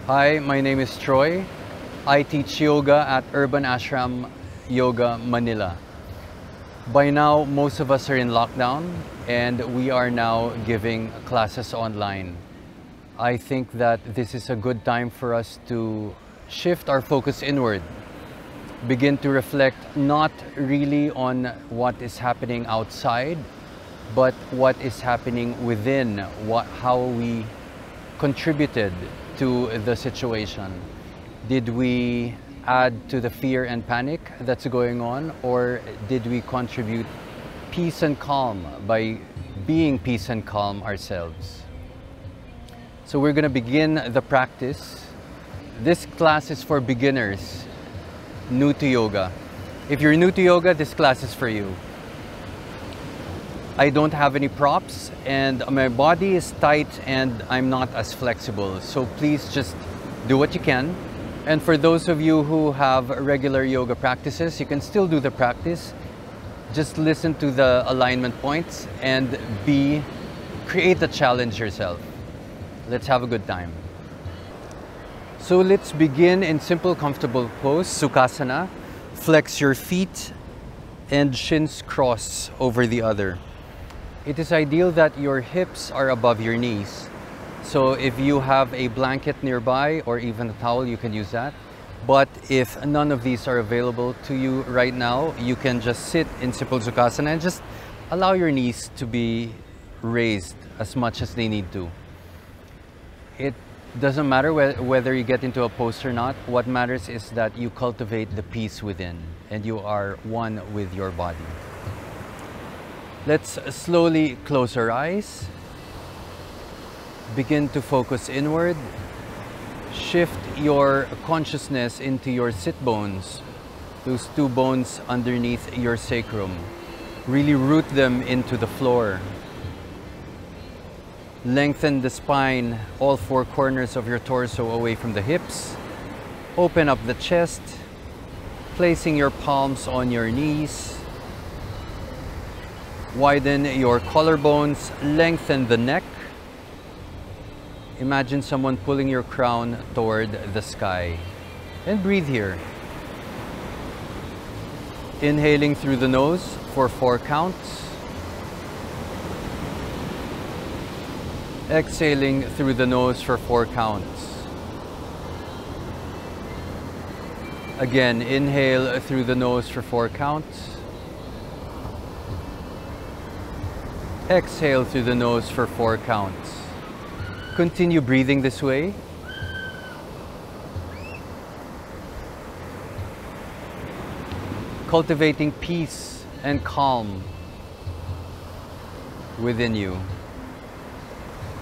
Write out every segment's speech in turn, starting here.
Hi, my name is Troy. I teach yoga at Urban Ashram Yoga, Manila. By now, most of us are in lockdown and we are now giving classes online. I think that this is a good time for us to shift our focus inward, begin to reflect not really on what is happening outside, but what is happening within, how we contributed to the situation. Did we add to the fear and panic that's going on, or did we contribute peace and calm by being peace and calm ourselves? So we're going to begin the practice. This class is for beginners, new to yoga. If you're new to yoga, this class is for you. I don't have any props and my body is tight and I'm not as flexible. So please just do what you can. And for those of you who have regular yoga practices, you can still do the practice. Just listen to the alignment points and create the challenge yourself. Let's have a good time. So let's begin in simple, comfortable pose, Sukhasana. Flex your feet and shins cross over the other. It is ideal that your hips are above your knees. So if you have a blanket nearby or even a towel, you can use that. But if none of these are available to you right now, you can just sit in simple Sukhasana and just allow your knees to be raised as much as they need to. It doesn't matter whether you get into a pose or not. What matters is that you cultivate the peace within and you are one with your body. Let's slowly close our eyes. Begin to focus inward. Shift your consciousness into your sit bones, those two bones underneath your sacrum. Really root them into the floor. Lengthen the spine, all four corners of your torso away from the hips. Open up the chest, placing your palms on your knees. Widen your collarbones, lengthen the neck. Imagine someone pulling your crown toward the sky. And breathe here. Inhaling through the nose for 4 counts. Exhaling through the nose for 4 counts. Again, inhale through the nose for 4 counts. Exhale through the nose for 4 counts. Continue breathing this way. Cultivating peace and calm within you.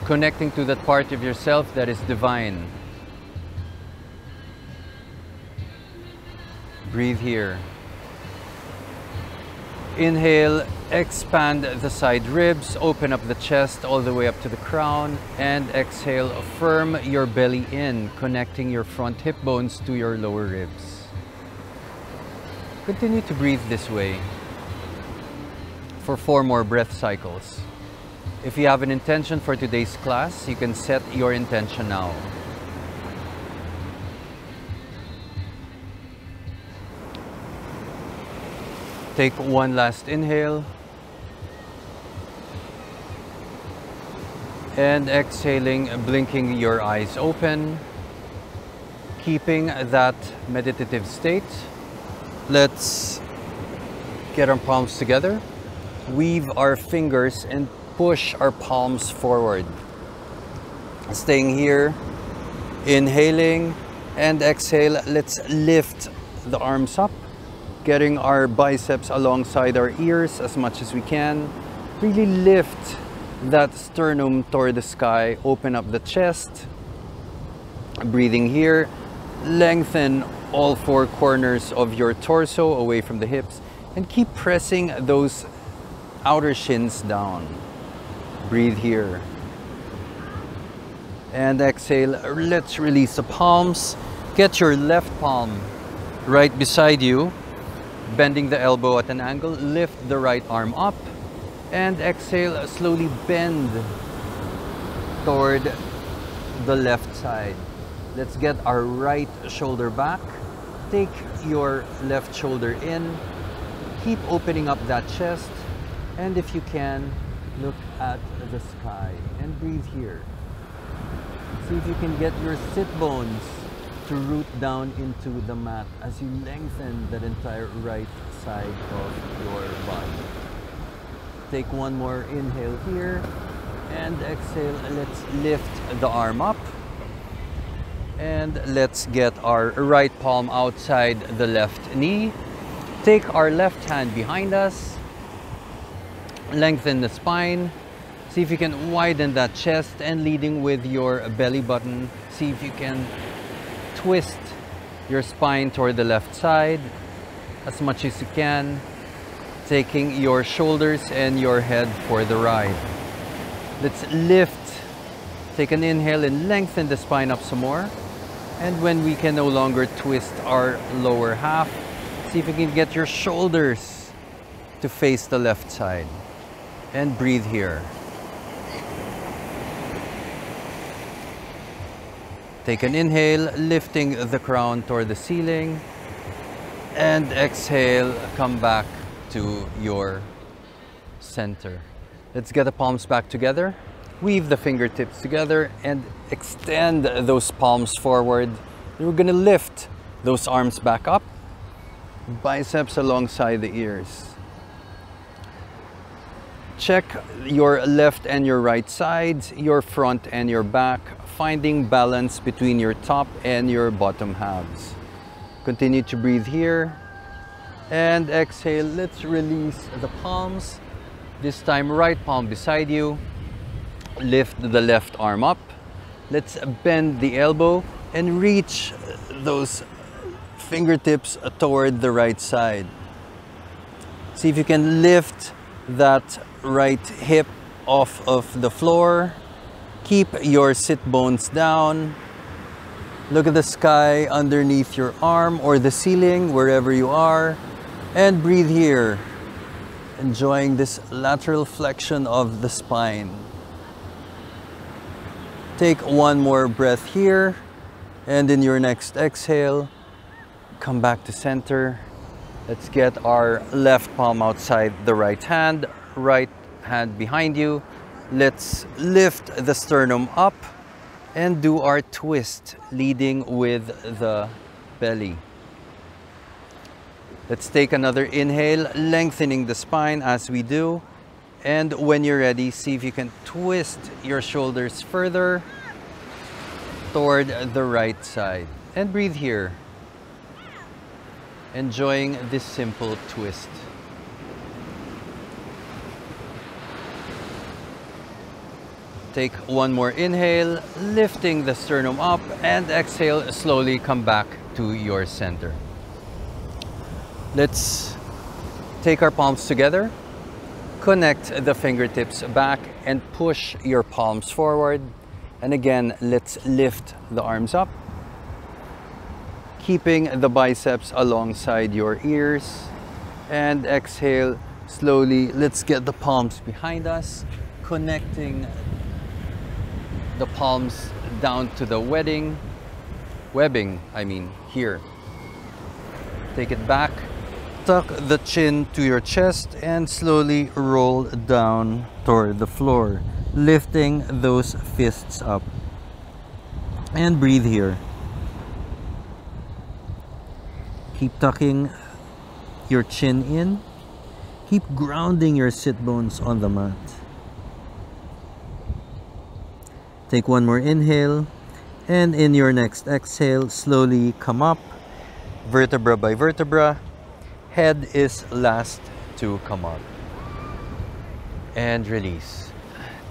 Connecting to that part of yourself that is divine. Breathe here. Inhale, expand the side ribs, open up the chest all the way up to the crown, and exhale, firm your belly in, connecting your front hip bones to your lower ribs. Continue to breathe this way for 4 more breath cycles. If you have an intention for today's class, you can set your intention now. Take one last inhale. And exhaling, blinking your eyes open. Keeping that meditative state. Let's get our palms together. Weave our fingers and push our palms forward. Staying here. Inhaling and exhale. Let's lift the arms up. Getting our biceps alongside our ears as much as we can. Really lift that sternum toward the sky. Open up the chest. Breathing here. Lengthen all 4 corners of your torso away from the hips. And keep pressing those outer shins down. Breathe here. And exhale. Let's release the palms. Get your left palm right beside you. Bending the elbow at an angle, lift the right arm up and exhale, slowly bend toward the left side. Let's get our right shoulder back. Take your left shoulder in. Keep opening up that chest. And if you can, look at the sky and breathe here. See if you can get your sit bones to root down into the mat as you lengthen that entire right side of your body. Take one more inhale here and exhale. Let's lift the arm up. And let's get our right palm outside the left knee. Take our left hand behind us. Lengthen the spine. See if you can widen that chest and leading with your belly button. See if you can twist your spine toward the left side as much as you can. Taking your shoulders and your head for the ride. Let's lift. Take an inhale and lengthen the spine up some more. And when we can no longer twist our lower half, see if you can get your shoulders to face the left side. And breathe here. Take an inhale, lifting the crown toward the ceiling. And exhale, come back to your center. Let's get the palms back together. Weave the fingertips together and extend those palms forward. We're going to lift those arms back up. Biceps alongside the ears. Check your left and your right sides, your front and your back, finding balance between your top and your bottom halves. Continue to breathe here. And exhale, let's release the palms. This time, right palm beside you. Lift the left arm up. Let's bend the elbow and reach those fingertips toward the right side. See if you can lift that right hip off of the floor. Keep your sit bones down. Look at the sky underneath your arm or the ceiling, wherever you are. And breathe here, enjoying this lateral flexion of the spine. Take one more breath here, and in your next exhale, come back to center. Let's get our left palm outside the right hand behind you. Let's lift the sternum up and do our twist, leading with the belly. Let's take another inhale, lengthening the spine as we do. And when you're ready, see if you can twist your shoulders further toward the right side. And breathe here, enjoying this simple twist. Take one more inhale, lifting the sternum up, and exhale, slowly come back to your center. Let's take our palms together. Connect the fingertips back and push your palms forward. And again, let's lift the arms up. Keeping the biceps alongside your ears. And exhale, slowly, let's get the palms behind us. Connecting the palms down to the webbing, here. Take it back. Tuck the chin to your chest and slowly roll down toward the floor, lifting those fists up. And breathe here. Keep tucking your chin in. Keep grounding your sit bones on the mat. Take one more inhale, and in your next exhale, slowly come up, vertebra by vertebra. Head is last to come up. And release.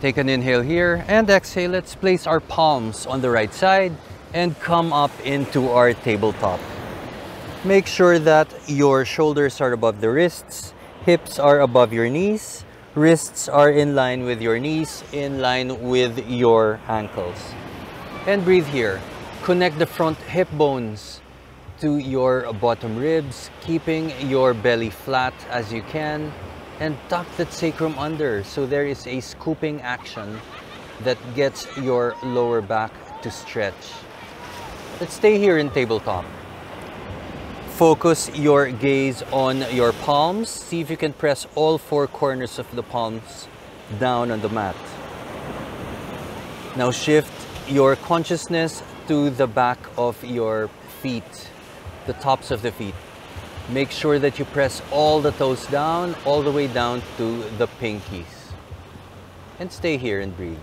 Take an inhale here and exhale. Let's place our palms on the right side and come up into our tabletop. Make sure that your shoulders are above the wrists, hips are above your knees, wrists are in line with your knees, in line with your ankles. And breathe here. Connect the front hip bones to your bottom ribs, keeping your belly flat as you can, and tuck that sacrum under so there is a scooping action that gets your lower back to stretch. Let's stay here in tabletop. Focus your gaze on your palms. See if you can press all four corners of the palms down on the mat. Now shift your consciousness to the back of your feet, the tops of the feet. Make sure that you press all the toes down, all the way down to the pinkies. And stay here and breathe.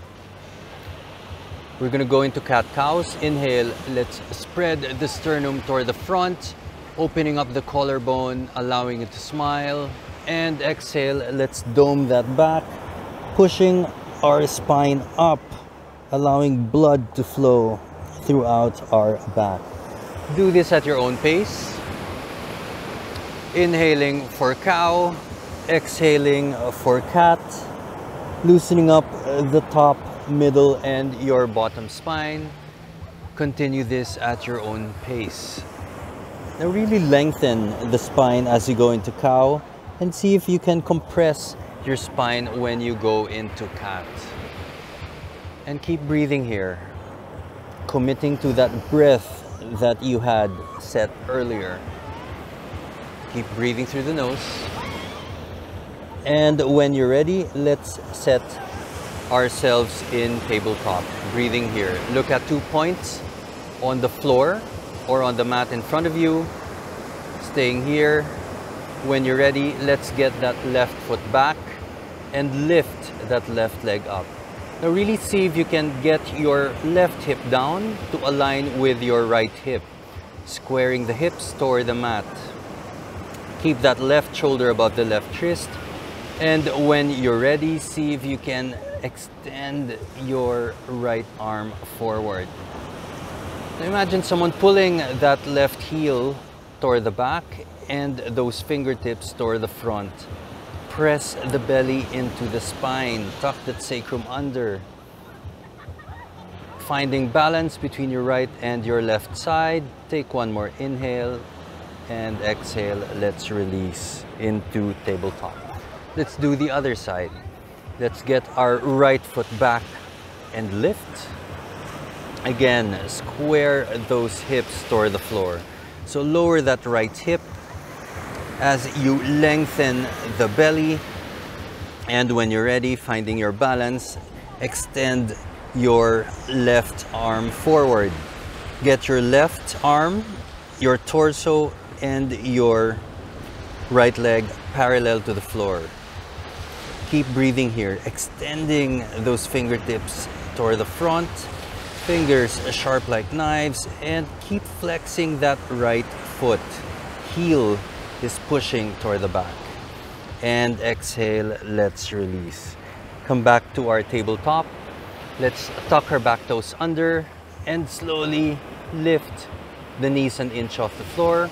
We're going to go into cat-cows. Inhale, let's spread the sternum toward the front, opening up the collarbone, allowing it to smile. And exhale, let's dome that back, pushing our spine up, allowing blood to flow throughout our back. Do this at your own pace. Inhaling for cow, exhaling for cat, loosening up the top, middle, and your bottom spine. Continue this at your own pace. Now really lengthen the spine as you go into cow and see if you can compress your spine when you go into cat. And keep breathing here, committing to that breath that you had set earlier. Keep breathing through the nose. And when you're ready, let's set ourselves in tabletop. Breathing here. Look at 2 points on the floor or on the mat in front of you. Staying here. When you're ready, let's get that left foot back and lift that left leg up. Now really see if you can get your left hip down to align with your right hip. Squaring the hips toward the mat. Keep that left shoulder above the left wrist. And when you're ready, see if you can extend your right arm forward. Now imagine someone pulling that left heel toward the back and those fingertips toward the front. Press the belly into the spine. Tuck that sacrum under. Finding balance between your right and your left side. Take one more inhale and exhale. Let's release into tabletop. Let's do the other side. Let's get our right foot back and lift. Again, square those hips toward the floor. So lower that right hip as you lengthen the belly. And when you're ready, finding your balance, extend your left arm forward. Get your left arm, your torso, and your right leg parallel to the floor. Keep breathing here, extending those fingertips toward the front, fingers sharp like knives, and keep flexing that right foot. Heel is pushing toward the back. And exhale, let's release. Come back to our tabletop. Let's tuck our back toes under and slowly lift the knees an inch off the floor,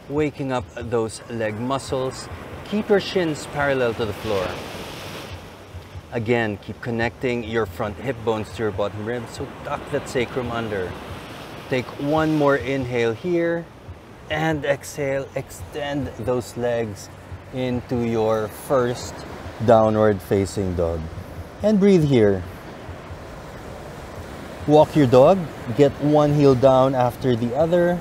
waking up those leg muscles. Keep your shins parallel to the floor. Again, keep connecting your front hip bones to your bottom ribs, so tuck that sacrum under. Take one more inhale here, and exhale, extend those legs into your first downward facing dog. And breathe here. Walk your dog, get one heel down after the other.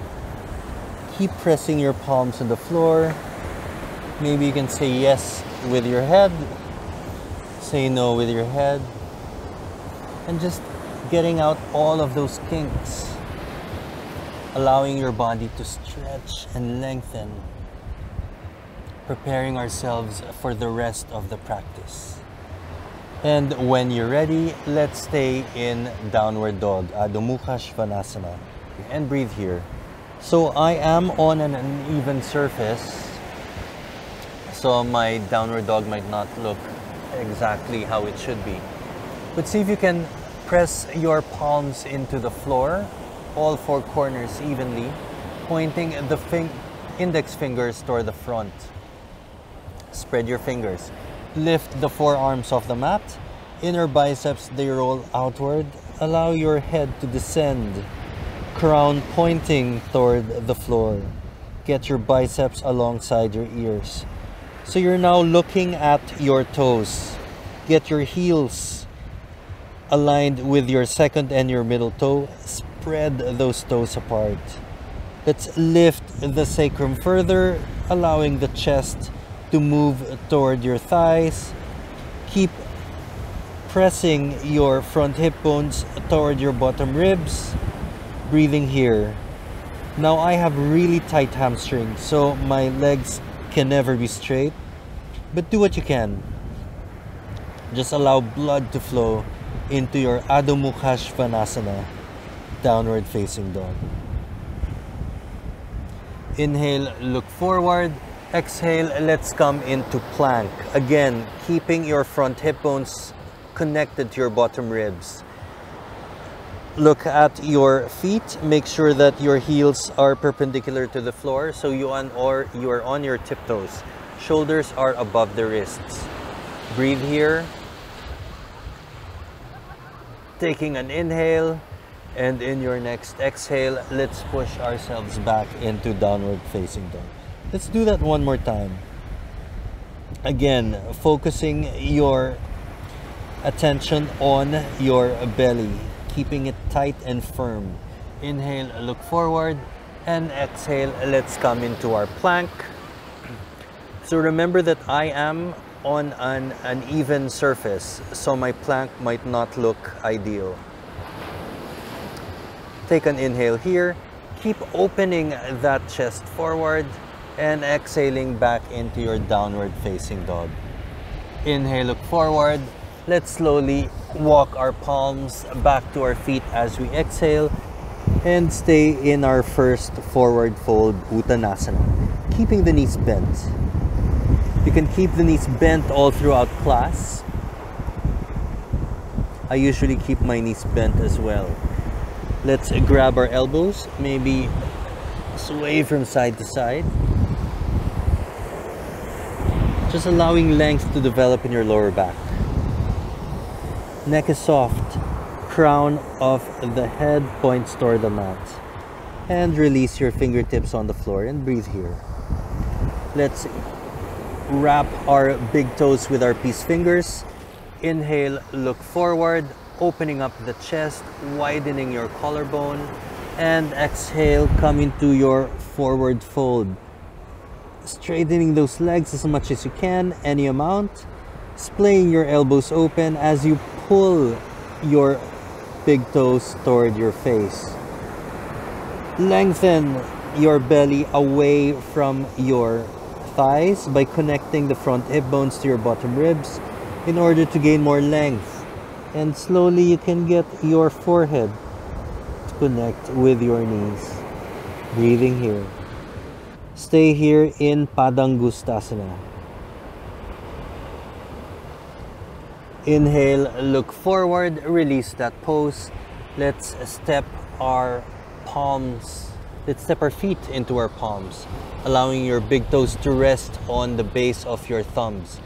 Keep pressing your palms on the floor. Maybe you can say yes with your head. Say no with your head. And just getting out all of those kinks. Allowing your body to stretch and lengthen. Preparing ourselves for the rest of the practice. And when you're ready, let's stay in downward dog, Adho Mukha Svanasana. And breathe here. So I am on an uneven surface. So my downward dog might not look exactly how it should be. But see if you can press your palms into the floor, all four corners evenly, pointing the index fingers toward the front. Spread your fingers. Lift the forearms off the mat. Inner biceps, they roll outward. Allow your head to descend. Crown pointing toward the floor. Get your biceps alongside your ears. So you're now looking at your toes. Get your heels aligned with your second and your middle toe. spread those toes apart. Let's lift the sacrum further, allowing the chest to move toward your thighs. Keep pressing your front hip bones toward your bottom ribs. Breathing here. Now I have really tight hamstrings, so my legs can never be straight. But do what you can. Just allow blood to flow into your Adho Mukha Svanasana, downward facing dog. Inhale, look forward. Exhale, let's come into plank. Again, keeping your front hip bones connected to your bottom ribs. Look at your feet. Make sure that your heels are perpendicular to the floor so you are on your tiptoes. Shoulders are above the wrists. Breathe here. Taking an inhale, and in your next exhale, let's push ourselves back into downward facing dog. Let's do that one more time. Again, focusing your attention on your belly, keeping it tight and firm. Inhale, look forward, and exhale, let's come into our plank. So remember that I am on an uneven surface, so my plank might not look ideal. Take an inhale here, keep opening that chest forward, and exhaling back into your downward facing dog. Inhale, look forward. Let's slowly walk our palms back to our feet as we exhale and stay in our first forward fold Uttanasana, keeping the knees bent. You can keep the knees bent all throughout class. I usually keep my knees bent as well. Let's grab our elbows, maybe sway from side to side. Just allowing length to develop in your lower back. Neck is soft. Crown of the head points toward the mat. And release your fingertips on the floor and breathe here. Let's wrap our big toes with our peace fingers. Inhale, look forward, opening up the chest, widening your collarbone. And exhale, come into your forward fold. Straightening those legs as much as you can, any amount. Splaying your elbows open as you pull your big toes toward your face. Lengthen your belly away from your thighs by connecting the front hip bones to your bottom ribs in order to gain more length. And slowly you can get your forehead to connect with your knees. Breathing here. Stay here in Padangustasana. Inhale, look forward, release that pose. Let's step our palms. Let's step our feet into our palms, allowing your big toes to rest on the base of your thumbs.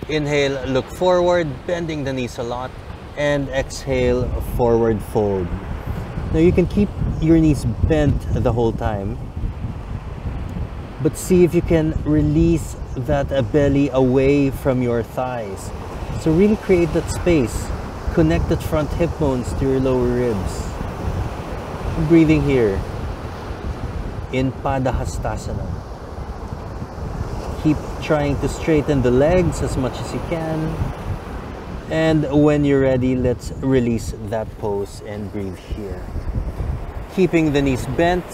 Inhale, look forward, bending the knees a lot, and exhale, forward fold. Now you can keep your knees bent the whole time, but see if you can release that belly away from your thighs. So really create that space. Connect the front hip bones to your lower ribs. Breathing here in Padahastasana. Keep trying to straighten the legs as much as you can. And when you're ready, let's release that pose and breathe here. Keeping the knees bent,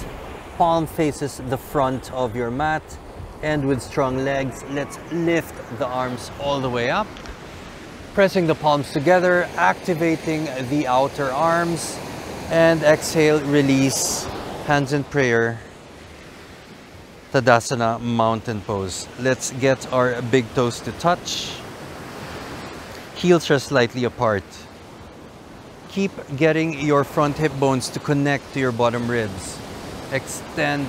palm faces the front of your mat, and with strong legs, let's lift the arms all the way up. Pressing the palms together, activating the outer arms, and exhale, release, hands in prayer, Tadasana, mountain pose. Let's get our big toes to touch. Heels are slightly apart. Keep getting your front hip bones to connect to your bottom ribs. Expand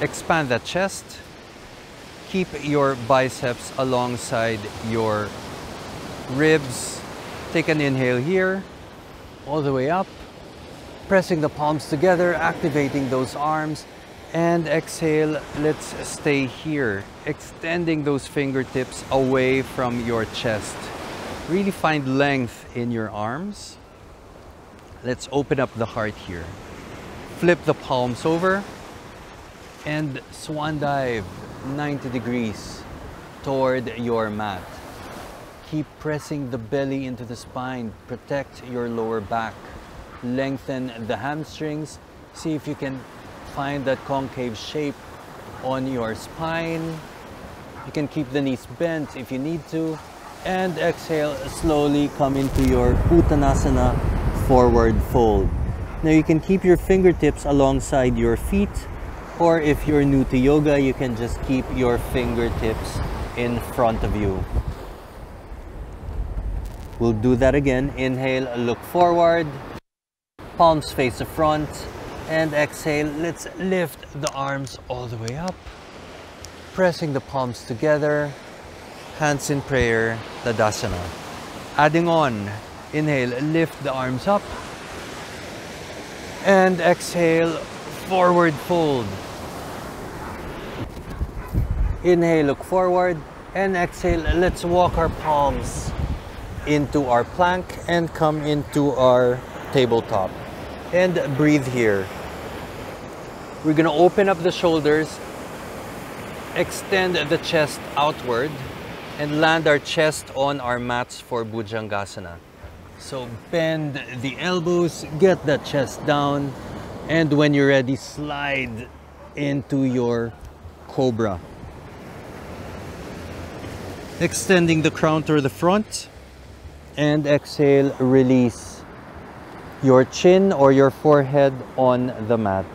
that chest. Keep your biceps alongside your ribs. Take an inhale here, all the way up. Pressing the palms together, activating those arms. And exhale, let's stay here, extending those fingertips away from your chest. Really find length in your arms. Let's open up the heart here. Flip the palms over and swan dive 90 degrees toward your mat. Keep pressing the belly into the spine. Protect your lower back. Lengthen the hamstrings. See if you can find that concave shape on your spine. You can keep the knees bent if you need to. And exhale, slowly come into your Uttanasana forward fold. Now you can keep your fingertips alongside your feet, or if you're new to yoga, you can just keep your fingertips in front of you. We'll do that again. Inhale, look forward, palms face the front, and exhale, let's lift the arms all the way up, pressing the palms together, hands in prayer, Tadasana. Adding on, inhale, lift the arms up, and exhale, forward fold. Inhale, look forward, and exhale, let's walk our palms into our plank and come into our tabletop. And breathe here. We're gonna open up the shoulders, extend the chest outward, and land our chest on our mats for Bhujangasana. So bend the elbows, get the chest down, and when you're ready, slide into your cobra. Extending the crown toward the front, and exhale, release your chin or your forehead on the mat.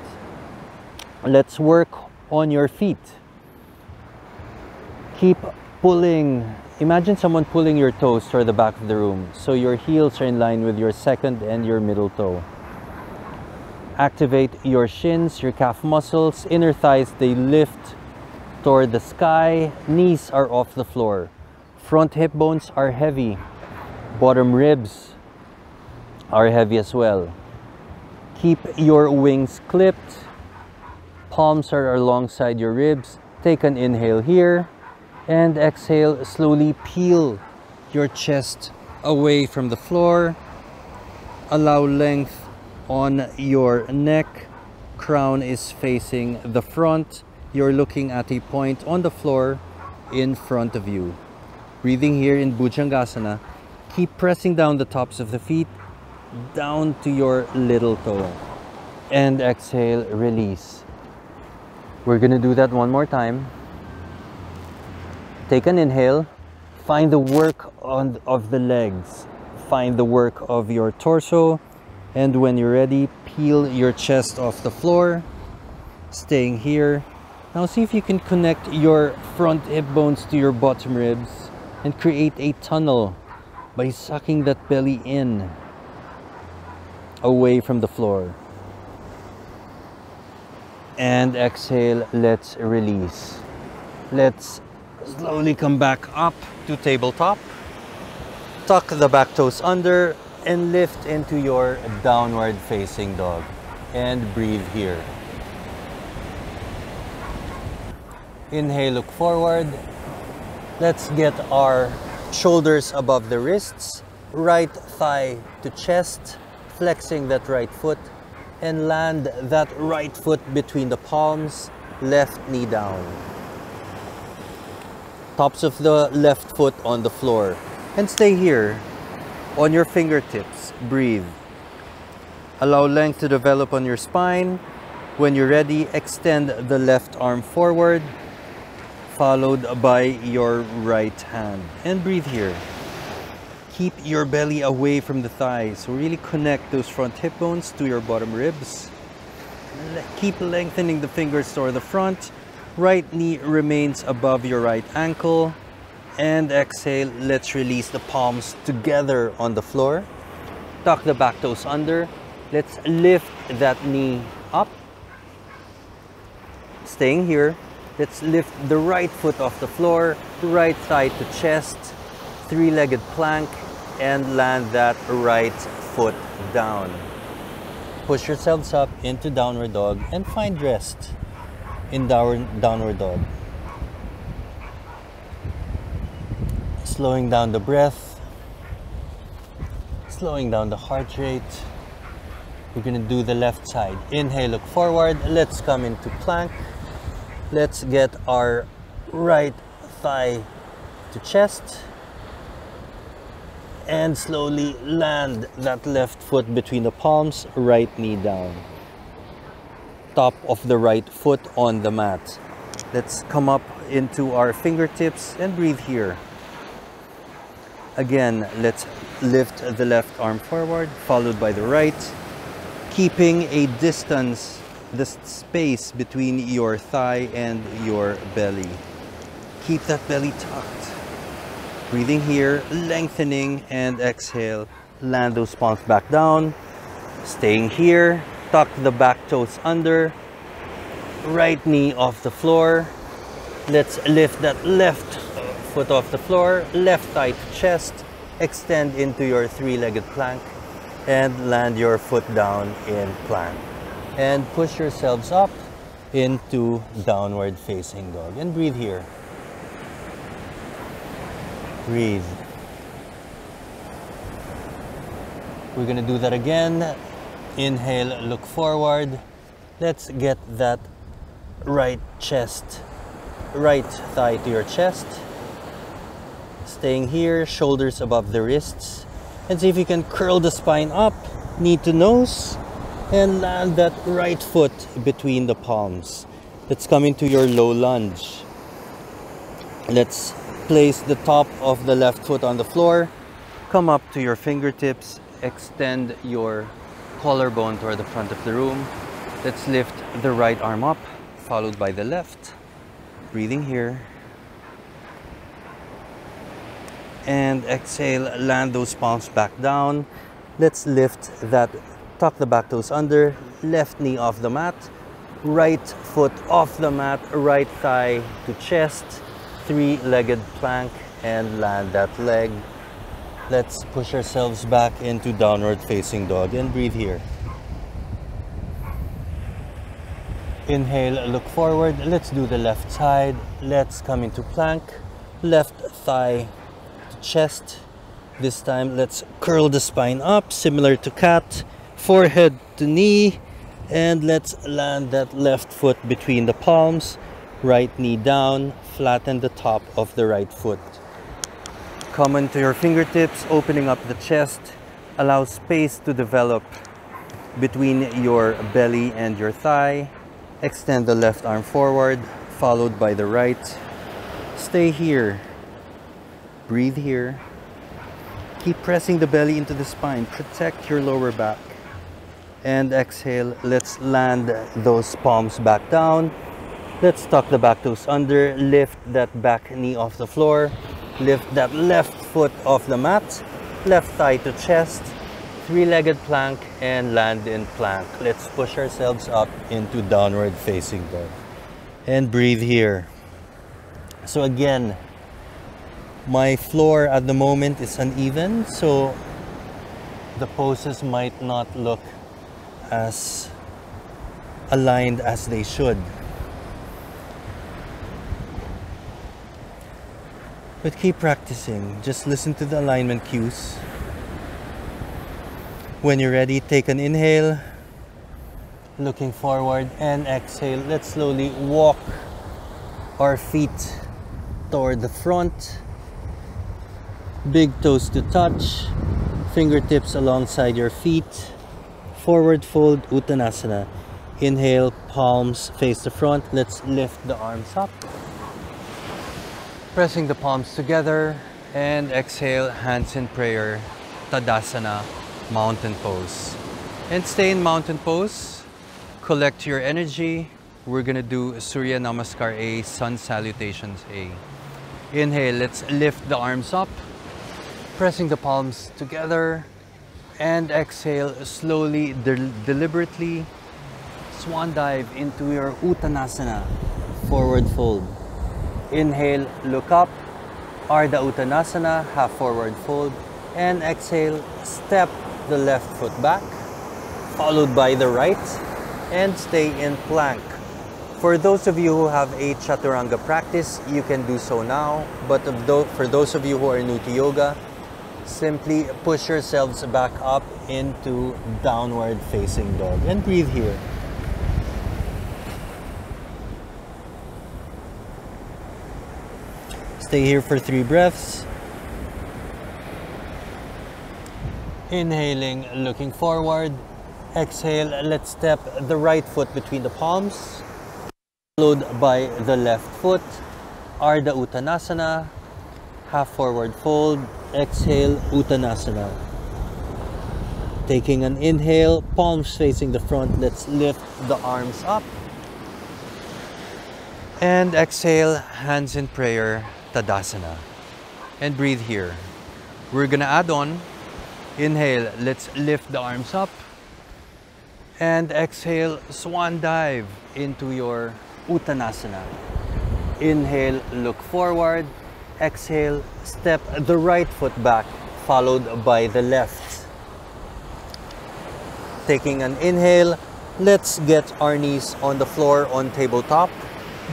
Let's work on your feet. Keep pulling. Imagine someone pulling your toes toward the back of the room, so your heels are in line with your second and your middle toe. Activate your shins, your calf muscles, inner thighs, they lift toward the sky, knees are off the floor. Front hip bones are heavy. Bottom ribs are heavy as well. Keep your wings clipped. Palms are alongside your ribs. Take an inhale here. And exhale, slowly peel your chest away from the floor. Allow length on your neck. Crown is facing the front. You're looking at a point on the floor in front of you. Breathing here in Bhujangasana. Keep pressing down the tops of the feet down to your little toe. And exhale, release. We're gonna do that one more time. Take an inhale. Find the work of the legs. Find the work of your torso. And when you're ready, peel your chest off the floor. Staying here. Now see if you can connect your front hip bones to your bottom ribs and create a tunnel by sucking that belly in, away from the floor. And exhale, let's release. Let's slowly come back up to tabletop. Tuck the back toes under and lift into your downward facing dog. And breathe here. Inhale, look forward. Let's get our shoulders above the wrists, right thigh to chest, flexing that right foot, and land that right foot between the palms, left knee down. Tops of the left foot on the floor. And stay here on your fingertips. Breathe. Allow length to develop on your spine. When you're ready, extend the left arm forward, followed by your right hand. And breathe here. Keep your belly away from the thighs. So really connect those front hip bones to your bottom ribs. Keep lengthening the fingers toward the front. Right knee remains above your right ankle. And exhale, let's release the palms together on the floor. Tuck the back toes under. Let's lift that knee up. Staying here. Let's lift the right foot off the floor, right thigh to chest, three-legged plank, and land that right foot down. Push yourselves up into downward dog and find rest in downward dog. Slowing down the breath, slowing down the heart rate, We're gonna do the left side. Inhale, look forward. Let's come into plank. Let's get our right thigh to chest. And slowly land that left foot between the palms, right knee down. Top of the right foot on the mat. Let's come up into our fingertips and breathe here. Again, let's lift the left arm forward, followed by the right, keeping a distance, the space between your thigh and your belly. Keep that belly tucked. Breathing here, lengthening, and exhale. Land those palms back down. Staying here, tuck the back toes under. Right knee off the floor. Let's lift that left foot off the floor, left thigh to chest. Extend into your three-legged plank and land your foot down in plank. And push yourselves up into downward facing dog. And breathe here. Breathe. We're gonna do that again. Inhale, look forward. Let's get that right thigh to your chest. Staying here, shoulders above the wrists. And see if you can curl the spine up, knee to nose, and land that right foot between the palms. Let's come into your low lunge. Let's place the top of the left foot on the floor. Come up to your fingertips. Extend your collarbone toward the front of the room. Let's lift the right arm up, followed by the left. Breathing here. And exhale, land those palms back down. Let's lift that, tuck the back toes under, left knee off the mat, right foot off the mat, right thigh to chest, three-legged plank, and land that leg. Let's push ourselves back into downward facing dog and breathe here. Inhale, look forward. Let's do the left side. Let's come into plank, left thigh to chest. This time, let's curl the spine up, similar to cat, forehead to knee, and let's land that left foot between the palms, right knee down, flatten the top of the right foot. Come into your fingertips, opening up the chest, allow space to develop between your belly and your thigh. Extend the left arm forward, followed by the right. Stay here. Breathe here. Keep pressing the belly into the spine. Protect your lower back. And exhale. Let's land those palms back down. Let's tuck the back toes under. Lift that back knee off the floor. Lift that left foot off the mat. Left thigh to chest. Three-legged plank and land in plank. Let's push ourselves up into downward facing dog. And breathe here. So again, my floor at the moment is uneven, so the poses might not look as aligned as they should. But keep practicing. Just listen to the alignment cues. When you're ready, take an inhale, looking forward, and exhale. Let's slowly walk our feet toward the front. Big toes to touch, fingertips alongside your feet. Forward fold, Uttanasana. Inhale, palms face the front. Let's lift the arms up. Pressing the palms together, and exhale, hands in prayer, Tadasana, mountain pose. And stay in mountain pose. Collect your energy. We're gonna do Surya Namaskar A, Sun Salutations A. Inhale, let's lift the arms up, pressing the palms together. And exhale, slowly, deliberately, swan dive into your Uttanasana, forward fold. Inhale, look up, Ardha Uttanasana, half forward fold. And exhale, step the left foot back, followed by the right, and stay in plank. For those of you who have a Chaturanga practice, you can do so now. But for those of you who are new to yoga, Simply push yourselves back up into downward facing dog and breathe here. Stay here for 3 breaths. Inhaling, looking forward. Exhale, let's step the right foot between the palms, followed by the left foot. Ardha Uttanasana, half forward fold. Exhale, Uttanasana. Taking an inhale, palms facing the front. Let's lift the arms up. And exhale, hands in prayer, Tadasana. And breathe here. We're gonna add on. Inhale, let's lift the arms up. And exhale, swan dive into your Uttanasana. Inhale, look forward. Exhale, step the right foot back, followed by the left. Taking an inhale, let's get our knees on the floor on tabletop.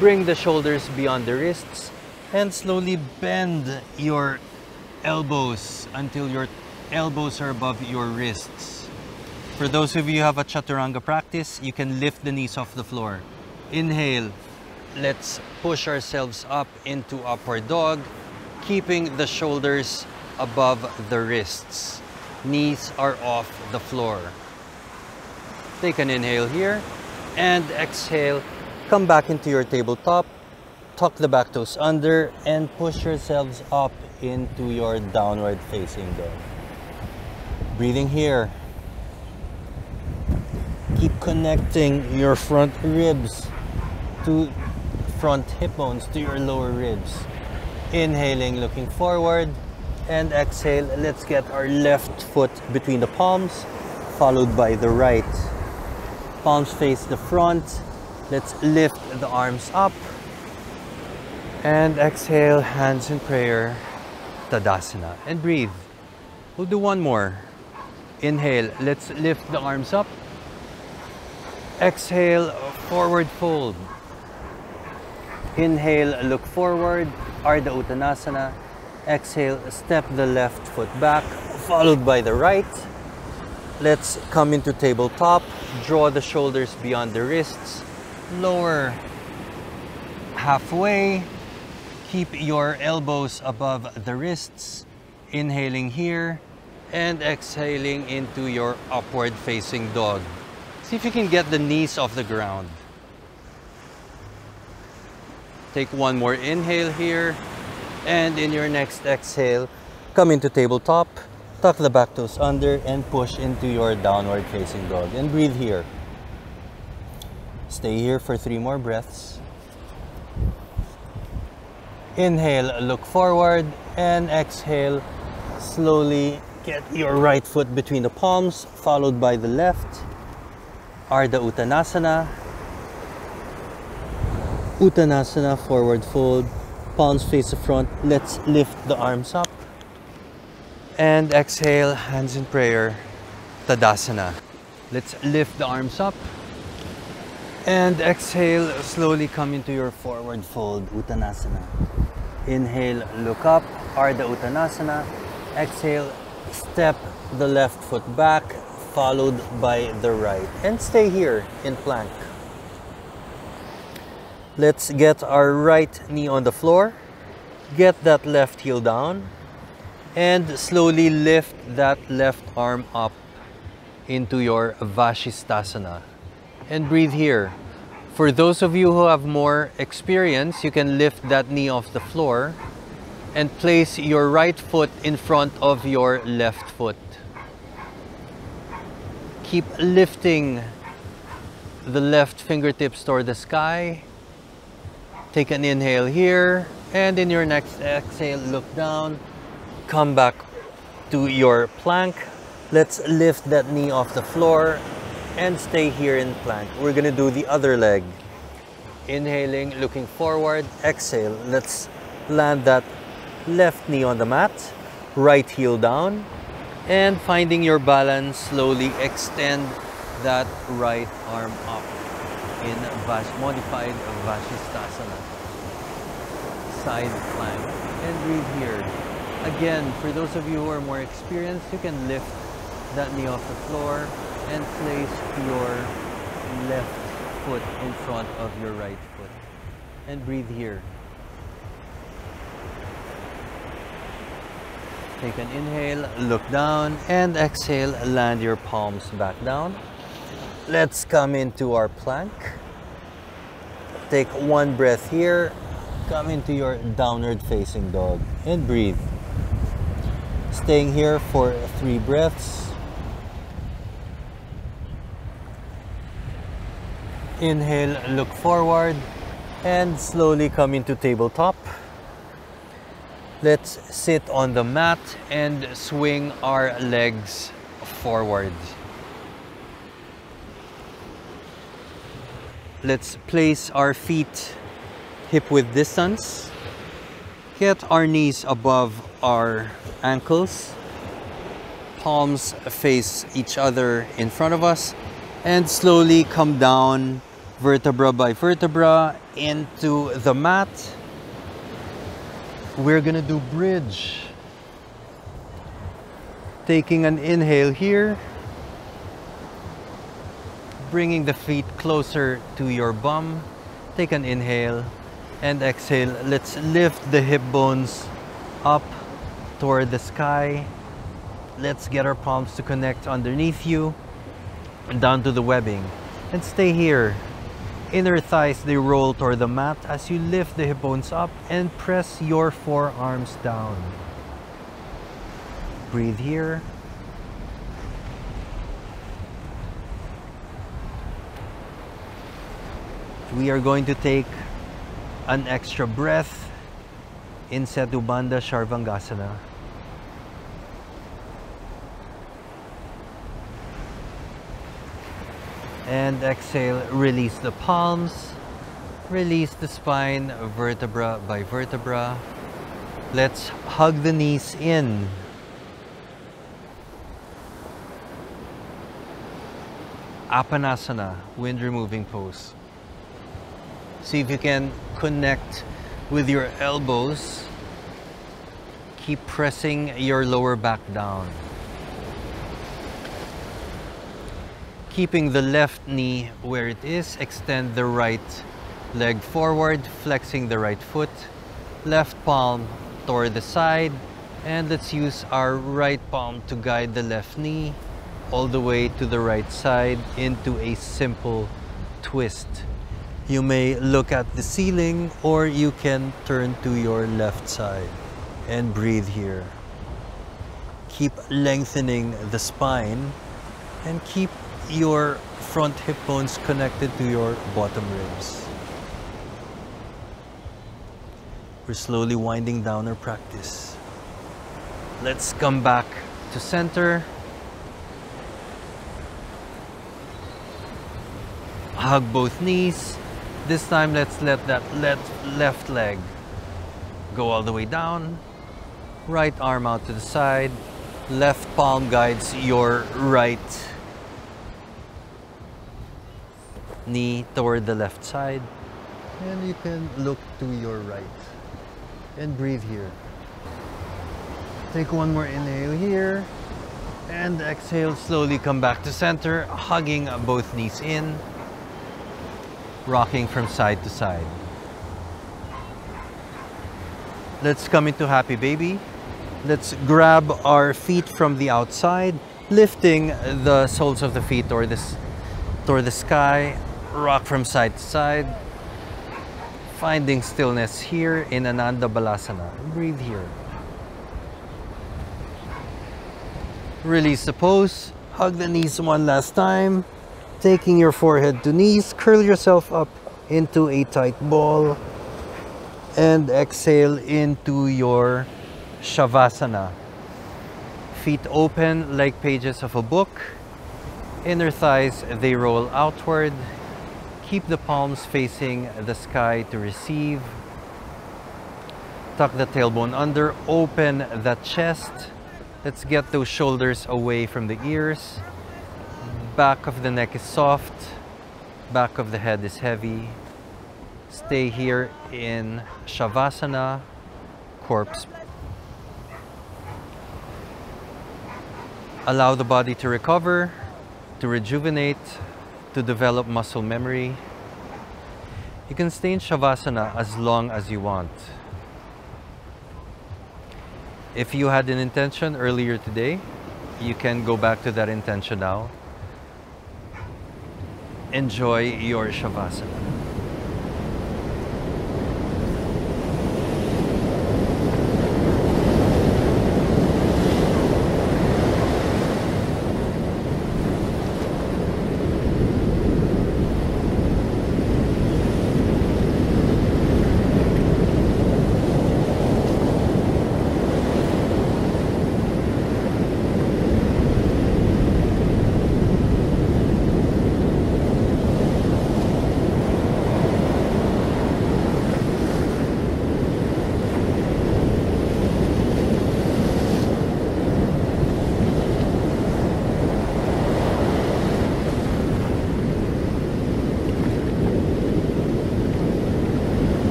Bring the shoulders beyond the wrists and slowly bend your elbows until your elbows are above your wrists. For those of you who have a chaturanga practice, you can lift the knees off the floor. Inhale, let's push ourselves up into upward dog, keeping the shoulders above the wrists. Knees are off the floor. Take an inhale here and exhale. Come back into your tabletop. Tuck the back toes under and push yourselves up into your downward facing dog. Breathing here. Keep connecting your front ribs to front hip bones to your lower ribs. Inhaling, looking forward, and exhale. Let's get our left foot between the palms, followed by the right. Palms face the front. Let's lift the arms up. And exhale, hands in prayer, Tadasana. And breathe. We'll do one more. Inhale, let's lift the arms up. Exhale, forward fold. Inhale, look forward, Ardha Uttanasana. Exhale, step the left foot back, followed by the right. Let's come into tabletop. Draw the shoulders beyond the wrists. Lower halfway. Keep your elbows above the wrists. Inhaling here and exhaling into your upward facing dog. See if you can get the knees off the ground. Take one more inhale here, and in your next exhale, come into tabletop, tuck the back toes under, and push into your downward facing dog. And breathe here. Stay here for 3 more breaths. Inhale, look forward, and exhale, slowly get your right foot between the palms, followed by the left. Ardha Uttanasana. Uttanasana, forward fold. Palms face the front. Let's lift the arms up. And exhale, hands in prayer, Tadasana. Let's lift the arms up. And exhale, slowly come into your forward fold, Uttanasana. Inhale, look up, Ardha Uttanasana. Exhale, step the left foot back, followed by the right. And stay here in plank. Let's get our right knee on the floor. Get that left heel down. And slowly lift that left arm up into your Vashisthasana. And breathe here. For those of you who have more experience, you can lift that knee off the floor and place your right foot in front of your left foot. Keep lifting the left fingertips toward the sky. Take an inhale here, and in your next exhale, look down. Come back to your plank. Let's lift that knee off the floor and stay here in plank. We're gonna do the other leg. Inhaling, looking forward. Exhale, let's land that left knee on the mat, right heel down, and finding your balance, slowly extend that right arm up in modified Vashisthasana. Side plank. And breathe here. Again, for those of you who are more experienced, you can lift that knee off the floor and place your left foot in front of your right foot. And breathe here. Take an inhale, look down, and exhale, land your palms back down. Let's come into our plank. Take one breath here, come into your downward facing dog, and breathe. Staying here for 3 breaths. Inhale, look forward, and slowly come into tabletop. Let's sit on the mat and swing our legs forward. Let's place our feet hip-width distance. Get our knees above our ankles. Palms face each other in front of us. And slowly come down vertebra by vertebra into the mat. We're gonna do bridge. Taking an inhale here. Bringing the feet closer to your bum. Take an inhale and exhale. Let's lift the hip bones up toward the sky. Let's get our palms to connect underneath you and down to the webbing. And stay here. Inner thighs, they roll toward the mat as you lift the hip bones up and press your forearms down. Breathe here. We are going to take an extra breath in Setu Bandha Sharvangasana. And exhale, release the palms, release the spine vertebra by vertebra. Let's hug the knees in. Uttanasana, wind removing pose. See if you can connect with your elbows. Keep pressing your lower back down. Keeping the left knee where it is, extend the right leg forward, flexing the right foot, left palm toward the side, and let's use our right palm to guide the left knee all the way to the right side into a simple twist. You may look at the ceiling or you can turn to your left side and breathe here. Keep lengthening the spine and keep your front hip bones connected to your bottom ribs. We're slowly winding down our practice. Let's come back to center. Hug both knees. This time let's let that left leg go all the way down. Right arm out to the side. Left palm guides your right knee toward the left side, and you can look to your right and breathe here. Take one more inhale here and exhale, slowly come back to center, hugging both knees in, rocking from side to side. Let's come into happy baby. Let's grab our feet from the outside, lifting the soles of the feet toward the sky. Rock from side to side, finding stillness here in Ananda Balasana. Breathe here. Release the pose, hug the knees one last time, taking your forehead to knees, curl yourself up into a tight ball, and exhale into your Shavasana. Feet open like pages of a book. Inner thighs, they roll outward. Keep the palms facing the sky to receive. Tuck the tailbone under, open the chest. Let's get those shoulders away from the ears. Back of the neck is soft. Back of the head is heavy. Stay here in Shavasana, corpse Allow the body to recover, to rejuvenate, to develop muscle memory. You can stay in Shavasana as long as you want. If you had an intention earlier today, you can go back to that intention now. Enjoy your Shavasana.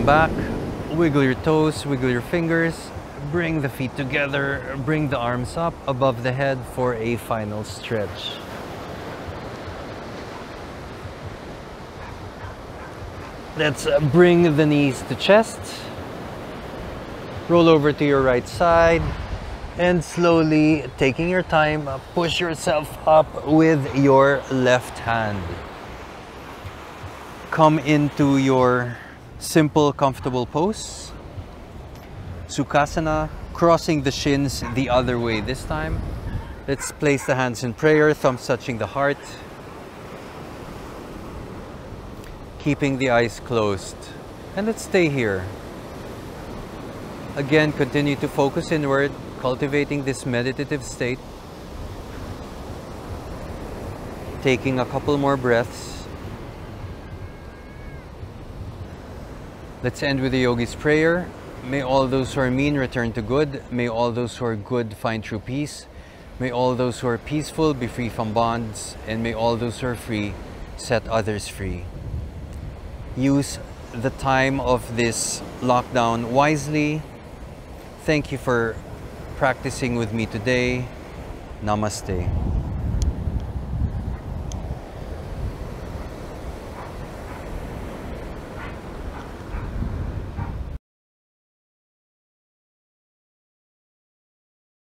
back, wiggle your toes, wiggle your fingers, bring the feet together, bring the arms up above the head for a final stretch. Let's bring the knees to chest. Roll over to your right side and slowly, taking your time, push yourself up with your left hand. Come into your simple, comfortable pose. Sukhasana, crossing the shins the other way this time. Let's place the hands in prayer, thumbs touching the heart. Keeping the eyes closed. And let's stay here. Again, continue to focus inward, cultivating this meditative state. Taking a couple more breaths. Let's end with the yogi's prayer. May all those who are mean return to good. May all those who are good find true peace. May all those who are peaceful be free from bonds. And may all those who are free set others free. Use the time of this lockdown wisely. Thank you for practicing with me today. Namaste.